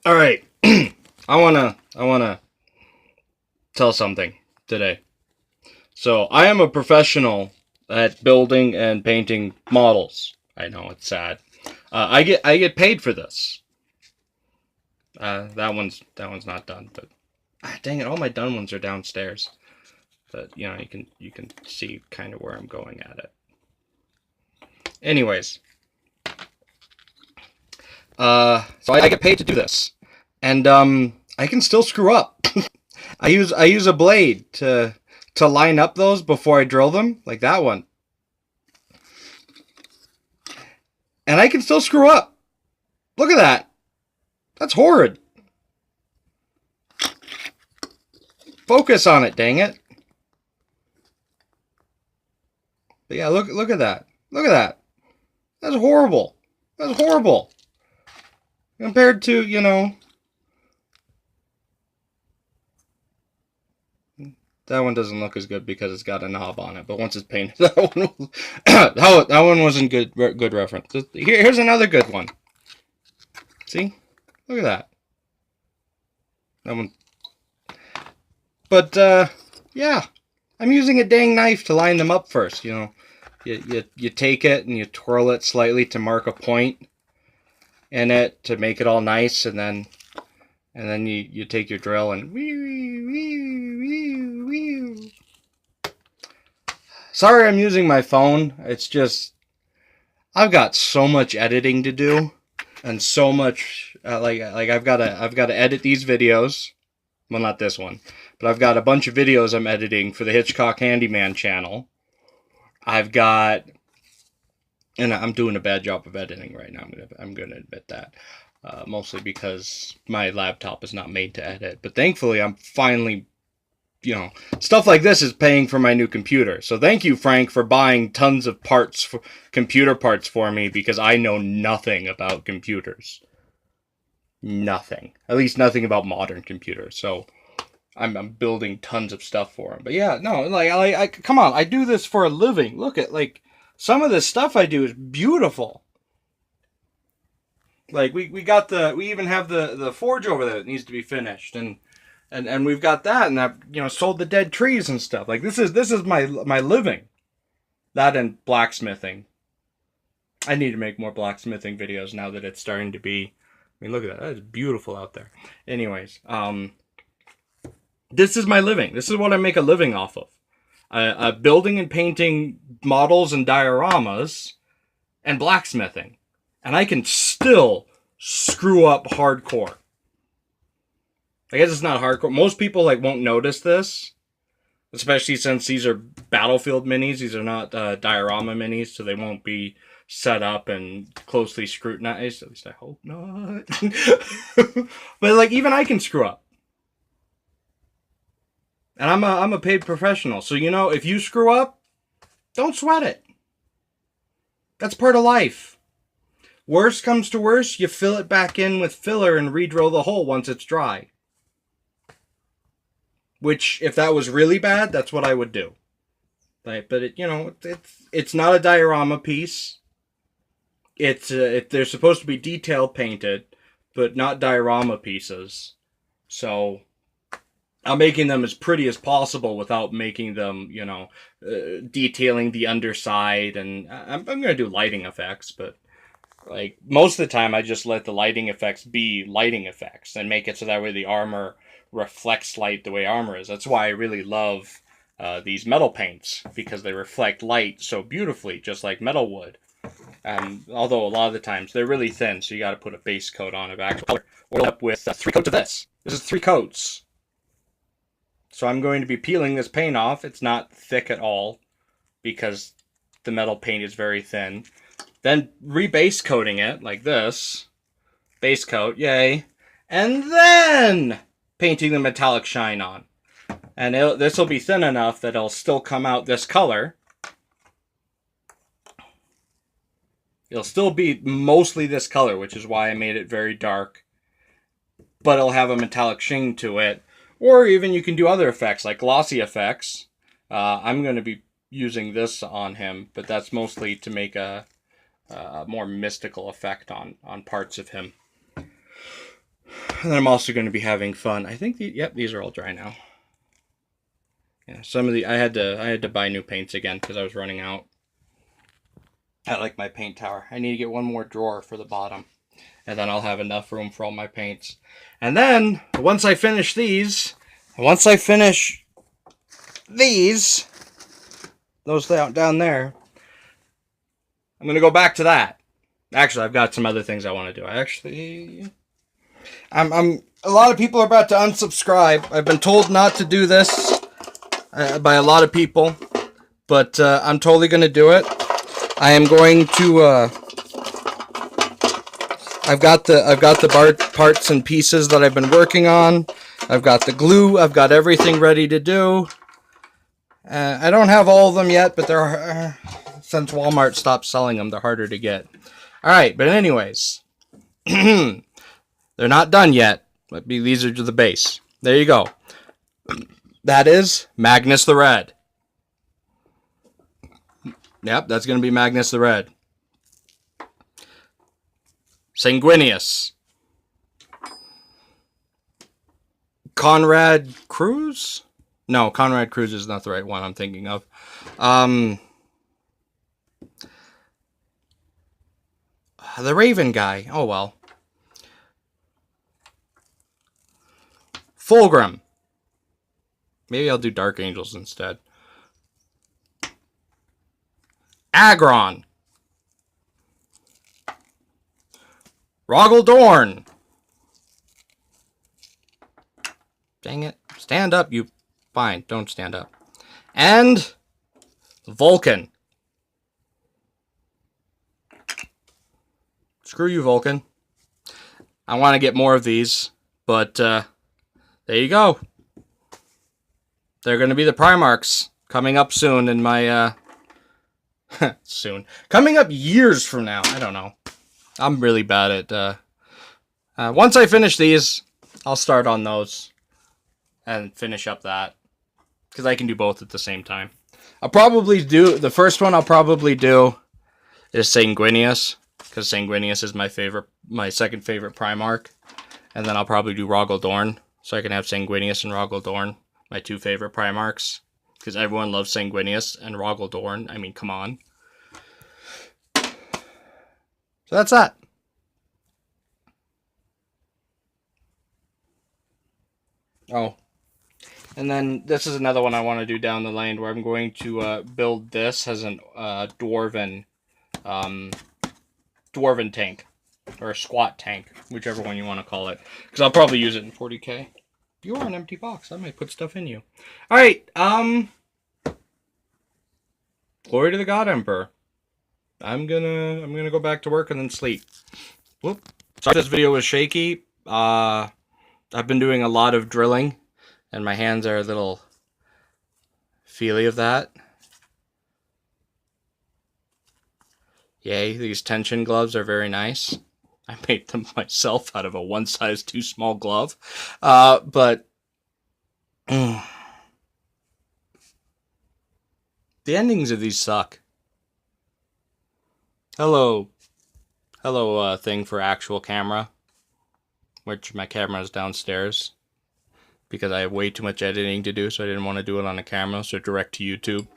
All right. I wanna tell something today. So I am a professional at building and painting models. I know it's sad. I get paid for this. That one's not done, but dang it, all my done ones are downstairs. But you can see kind of where I'm going at it. Anyways, so I get paid to do this, and I can still screw up. I use a blade to line up those before I drill them, like that one, and I can still screw up. Look at that. That's horrid. Focus on it, dang it. But yeah, look at that. Look at that. That's horrible. That's horrible. Compared to, that one doesn't look as good because it's got a knob on it. But once it's painted, that one wasn't good reference. Here's another good one. See? Look at that. That one. But, yeah. I'm using a dang knife to line them up first, You take it and you twirl it slightly to mark a point in it to make it all nice, and then you take your drill and sorry I'm using my phone. It's just I've got so much editing to do and so much like I've got to edit these videos. Well, not this one, but I've got a bunch of videos I'm editing for the Hitchcock Handyman channel. I've got, and I'm doing a bad job of editing right now. I'm gonna admit that, mostly because my laptop is not made to edit. But thankfully, I'm finally, stuff like this is paying for my new computer. So thank you, Frank, for buying tons of computer parts for me, because I know nothing about computers. Nothing. At least nothing about modern computers. So I'm building tons of stuff for him. But yeah, no, I come on, I do this for a living. Look at some of the stuff I do is beautiful. Like we even have the forge over there that needs to be finished, and we've got that, and I've sold the dead trees and stuff. Like this is my living. That and blacksmithing. I need to make more blacksmithing videos now that it's starting to be. I mean, look at that. That is beautiful out there. Anyways, this is my living. This is what I make a living off of. Building and painting models and dioramas and blacksmithing. And I can still screw up hardcore. I guess it's not hardcore. Most people won't notice this. Especially since these are Battlefield minis. These are not diorama minis, so they won't be set up and closely scrutinized. At least I hope not. But even I can screw up. And I'm a paid professional. So if you screw up, don't sweat it. That's part of life. Worst comes to worst, you fill it back in with filler and re-drill the hole once it's dry. Which, if that was really bad, that's what I would do. But it's not a diorama piece. They're supposed to be detail painted, but not diorama pieces. So I'm making them as pretty as possible without making them, detailing the underside. And I'm going to do lighting effects, but most of the time I just let the lighting effects be lighting effects and make it so that way the armor reflects light the way armor is. That's why I really love these metal paints, because they reflect light so beautifully, just like metal would. Although a lot of the times they're really thin, so you got to put a base coat on of actual color. Or up with 3 coats of this. This is 3 coats. So I'm going to be peeling this paint off. It's not thick at all because the metal paint is very thin. Then re-base coating it like this. Base coat, yay. And then painting the metallic shine on. And this will be thin enough that it'll still come out this color. It'll still be mostly this color, which is why I made it very dark. But it'll have a metallic sheen to it. Or even you can do other effects, like glossy effects. I'm going to be using this on him, but that's mostly to make a more mystical effect on parts of him. And then I'm also going to be having fun. I think yep, these are all dry now. Yeah, some of the I had to buy new paints again because I was running out. I like my paint tower. I need to get one more drawer for the bottom, and then I'll have enough room for all my paints. And then once I finish these, those down there, I'm gonna go back to that. Actually, I've got some other things I want to do. I'm a lot of people are about to unsubscribe. I've been told not to do this by a lot of people, but I'm totally going to do it. I am going to I've got the parts and pieces that I've been working on. I've got the glue, I've got everything ready to do. I don't have all of them yet, but they're since Walmart stopped selling them, they're harder to get. All right, but anyways, they're not done yet. These are the base. There you go. That is Magnus the Red. Yep, that's going to be Magnus the Red. Sanguinius. Conrad Cruz? No, Conrad Cruz is not the right one I'm thinking of. The Raven guy. Oh, well. Fulgrim. Maybe I'll do Dark Angels instead. Agron. Rogel Dorn. Dang it. Stand up, you... Fine, don't stand up. And... Vulcan. Screw you, Vulcan. I want to get more of these, but there you go. They're going to be the Primarchs coming up soon in my... soon. Coming up years from now. I don't know. I'm really bad at... once I finish these, I'll start on those and finish up that. Because I can do both at the same time. I'll probably do... The first one I'll probably do is Sanguinius. Because Sanguinius is my second favorite Primarch. And then I'll probably do Rogel Dorn. So I can have Sanguinius and Rogel Dorn. My two favorite Primarchs. Because everyone loves Sanguinius and Rogel Dorn. I mean, come on. So that's that. Oh. And then this is another one I want to do down the lane where I'm going to build this as an dwarven tank. Or a squat tank. Whichever one you want to call it. Because I'll probably use it in 40k. You are an empty box. I might put stuff in you. Alright, glory to the God Emperor. I'm gonna go back to work and then sleep. Whoop. Sorry this video was shaky. I've been doing a lot of drilling. And my hands are a little feely of that. Yay, these tension gloves are very nice. I made them myself out of a one size too small glove. But the endings of these suck. Hello thing for actual camera. Which my camera is downstairs. Because I have way too much editing to do, so I didn't want to do it on a camera. So direct to YouTube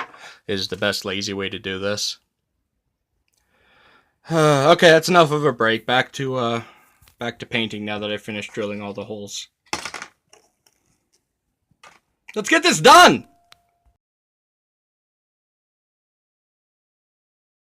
is the best lazy way to do this. Okay, that's enough of a break. Back to painting now that I finished drilling all the holes. Let's get this done!